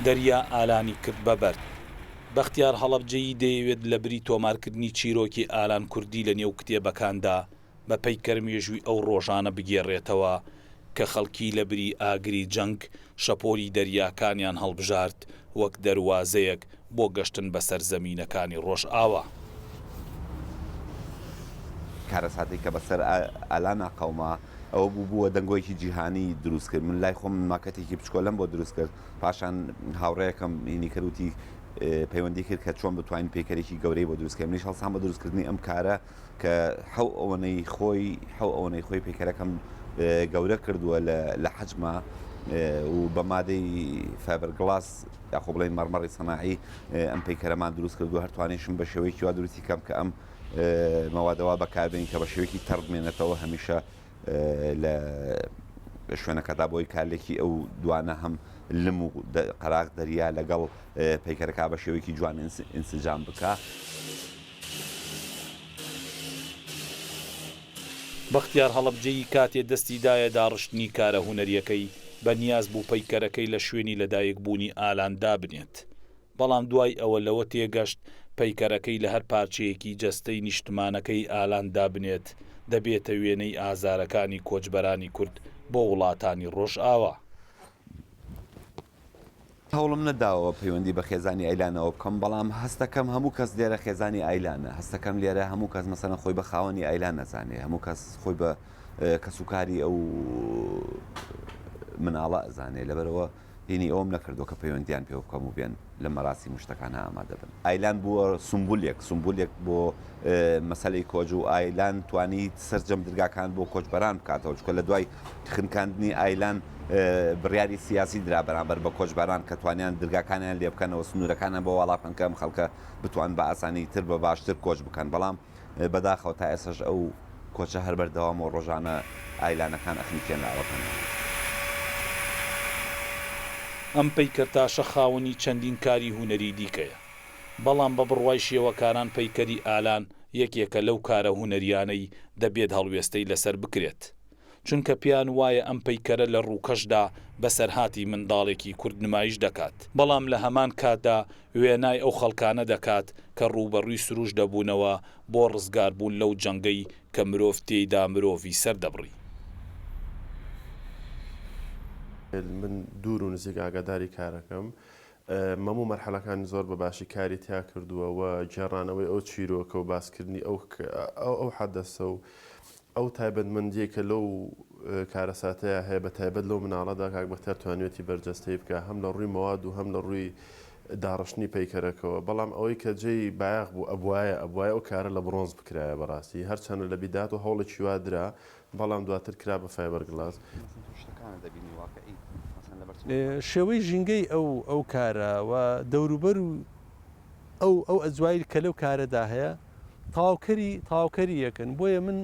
دەریا ئالانی کرد بە بەرد. بەختیار هەڵەبجەیی دەیەوێت لە بری تۆمارکردنی چیرۆکی ئالان کوردی لە نێو کتێبەکاندا بە پەیکەر مێژووی ئەو ڕۆژانە بگێڕێتەوە کە خەڵکی لە بری ئاگری جەنگ شەپۆلی دەریاکانیان هەڵبژارد وەک دەروازەیەک بۆ گەشتن بەسەر زەمینەکانی ڕۆژئاوا. کارەساتی کە بەسەر ئالانە قەوما ئەوە بووە دەنگۆیەکی جیهانی دروست کرد. من لای خۆم ماکەتێکی بچکۆلم بۆ دروست کرد، پاشان هاوڕەیەکەم هینی کەروتی پەیوەندی کرد کە چۆن بتوانین پێکەرێکی گەورەی بۆ دروستکە. منیش هەڵسان بە دروستکردنی ئەم کارە کە حەو ئەوەنەی خۆی پێکەرەکەم گەورە کردووە لە حەجمە و بە مادەی فایبەرگڵاس یاخۆ بڵێن مەرمەڕی سەناعی ئەم پەیکەرەمان دروست کردو هەرتوانێشم بە شێوەیەکی وا دروستی کەم کە ئەم مەوادەوە بەکاربێنین کە بە شێوەیەکی تەڕبمێنێتەوە هەمیشە لە شوێنەکەدا بۆی کارلێکی ئەو دوانە هەم لم و قەراق دەریا لەگەڵ پەیکەرەکە بە شێوەیەکی جوان ئینسجام بکە. بەختیار هەڵەبجەیی کاتێ دەستیدایە داڕشتنی کارە هونەریەکەی بەنیاز بوو پەیکەرەکەی لە شوێنی لەدایکبوونی ئالان دابنێت. بەڵام دوای ئەوە لەوە تێگەشت پەیکەرەکەی لە هەر پارچەیەکی جەستەی نیشتمانەکەی ئالان دابنێت دەبێتە وێنەی ئازارەکانی کۆچبەرانی کورد بۆ وڵاتانی ڕۆژئاوا. هەوڵم نەداوە پەیوەندی بە خێزانی ئایلانەوە بکەم، بەڵام هەستەکەم هەموو کەس لێرە خێزانی ئایلانە. هەستەکەم لێرە هەموو کەس مەسەڵەن خۆی بە خاوەنی ئایلان نەزانێ، هەموو کەس خۆی بە کەسوکاری ئەو مناڵە ئەزانێ. لەبەرەوە هینی ئەوم نەکردو کە پەیوەندیان پێ بکەم و بێن لە مەراسی مشتەکانە ئامادە بن. ئایلان بووە سمبولێک بۆ مەسەلەی کۆچ و ئایلان توانیت سەرجەم دەرگاکان بۆ کۆچبەران بکاتەوە، چکە لە دوای خنکاندنی ئایلان بڕیاری سیاسی درا بەرامبەر بە کۆچبەران کە توانیان دەرگاکانیان لێ بکەنەوە سنوورەکانیان بۆ وەڵامکە ئەم خەڵکە بتوان بە ئاسانی تر بە باشتر کۆچ بکەن. بەڵام بەداخەوە تا ئێسش ئەو کۆچە هەر بەردەوام و ڕۆژانە ئایلانەکان ئەخنیکێن لاوەکەن. ئەم پەیکەرتاشە خاوەنی چەندین کاری هونەری دیکەیە، بەڵام بە بڕوای شێوەکاران پەیکەری ئالان یەکێکە لەو کارە هونەریانەی دەبێت هەڵوێستەی لەسەر بکرێت، چونکە پیان وایە ئەم پەیکەرە لە ڕووکەشدا بەسەرهاتی منداڵێکی کورد نمایش دەکات، بەڵام لە هەمان کاتدا وێنای ئەو خەڵکانە دەکات کە ڕووبەڕووی سروش دەبوونەوە بۆ ڕزگاربوون لەو جەنگەی کە مرۆڤ تێیدا مرۆڤی سەردەبڕی. من دوور و نزیک ئاگاداری کارەکەم، مەموو مەرحەلەکانی زۆر بە باشی کاری تیا کردووە و گێڕانەوەی ئەو چیرۆکە و باسکردنی ئەو حەدەسە و ئەو تایبەتمەندیە کە لەو کارەساتەیە هەیە بە تایبەت لەو مناڵەدا کاک بەختیار توانێتی بەرجەستەی بکە هەم لە ڕووی مەواد و هەم لە ڕووی داڕشتنی پەیکەرەکەەوە. بەڵام ئەوەی کە جێی بایەق بوو ئەبوایە ئەو کارە لە برۆنز بکرایە بەڕاستی هەرچەندە لە بیدات و هەوڵێکی وا درا، بەڵام دواتر کرا بە فایبەرگڵاز. شێوەی ژینگەی ئەو کارە و دەوروبەر و ئەو ئەجوایی کە لەو کارەدا هەیە تەواوکەری یەکەن. بۆیە من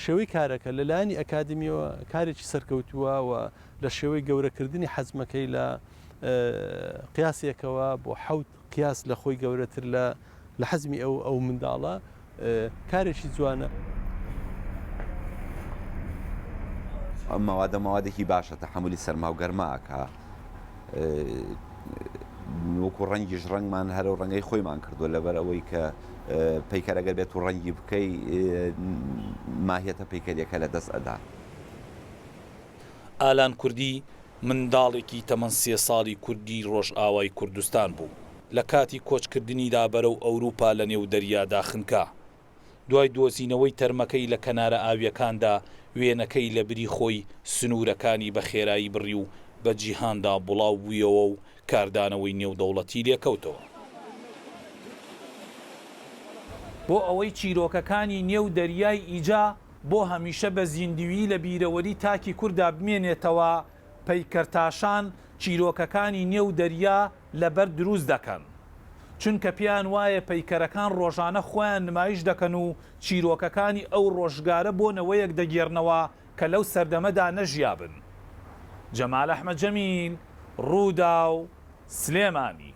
شێوەی کارەکە لەلایەنی ئەکادمیەوە کارێکی سەرکەوتووە و لە شێوەی گەورەکردنی حەزمەکەی لە قیاسێکەوە بۆ 7 قیاس لە خۆی گەورەتر لە حەزمی ئەو منداڵە کارێکی جوانە. ئەم مەوادێکی باشە تەحملی سەرما و گەرماکە، وەکو ڕەنگیش ڕەنگمان هەرە و ڕەنگەی خۆیمان کردو لەبەر ئەوەی کە پەیکەرەگەر بێت و ڕەنگی بکەی ماهیەتە پەیکەریەکە لە دەست ئەدا. ئالان کوردی منداڵێکی تەمەن 3 ساڵی کوردی ڕۆژئاوای کوردستان بوو لە کاتی کۆچکردنیدا بەرەو ئەوروپا لە نێو دەریادا خنکا. دوای دۆزینەوەی تەرمەکەی لە کەنارە ئاویەکاندا وێنەکەی لە بری خۆی سنوورەکانی بە خێرایی بڕی و بە جیهاندا بڵاو بوویەوە و کاردانەوەی نێودەوڵەتی لێکەوتەوە. بۆ ئەوەی چیرۆکەکانی نێو دەریای ئیجا بۆ هەمیشە بە زیندوی لە بیرەوەری تاکی کووردا بمێنێتەوە. پەیکەرتاشان چیرۆکەکانی نێو دەریا لەبەر دروست دەکەن، چونکە پێیان وایە پەیکەرەکان ڕۆژانە خۆیان نمایش دەکەن و چیرۆکەکانی ئەو ڕۆژگارە بۆ نەوەیەک دەگێڕنەوە کە لەو سەردەمەدا نەژیابن. جەمال ئەحمەد جەمیل، ڕوودا و سلێمانی.